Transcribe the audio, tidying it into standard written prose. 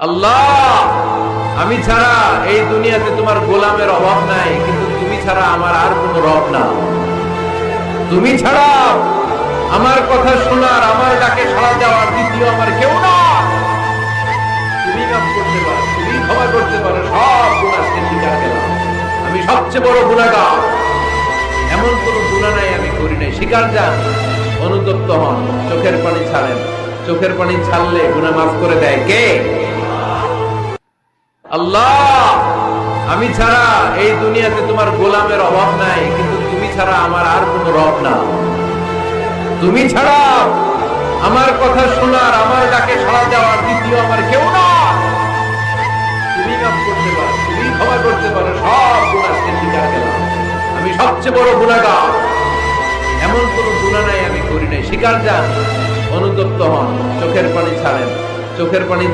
আল্লাহ, আমি ছাড়া এই দুনিয়াতে তোমার গোলামের অভাব নাই, কিন্তু তুমি ছাড়া আমার আর কোনো রব না। তুমি ছাড়া আমার কথা শোনার, আমার ডাকে সাড়া দেওয়ার দ্বিতীয় আমার কেউ না। তুমি মাফ করতে পারো, তুমি ক্ষমা করতে পারো, সব গুনাহ স্বীকার করলাম। আমি সবচেয়ে বড় গুনাহগার, এমন কোনো গুনাহ নাই আমি করি নাই। স্বীকার যান, অনুতপ্ত হন, চোখের পানি ছাড়েন। চোখের পানি ছাড়লে গুনাহ মাফ করে দেয় কে? আল্লাহ, আমি ছাড়া এই দুনিয়াতে তোমার গোলামের অভাব নাই, কিন্তু তুমি ছাড়া আমার আর কোনো রব না। তুমি ছাড়া আমার কথা শোনার, আমার ডাকে সাড়া দেওয়ার দ্বিতীয় আমার কেউ না। তুমি মাফ করতে পারো, তুমি ক্ষমা করতে পারো, সব গুনাহ স্বীকার করলাম। আমি সবচেয়ে বড় গুনাহগার, এমন কোনো গুনাহ নাই আমি করি নাই। স্বীকার যান, অনুতপ্ত হন, চোখের পানি ছাড়েন। চোখের পানি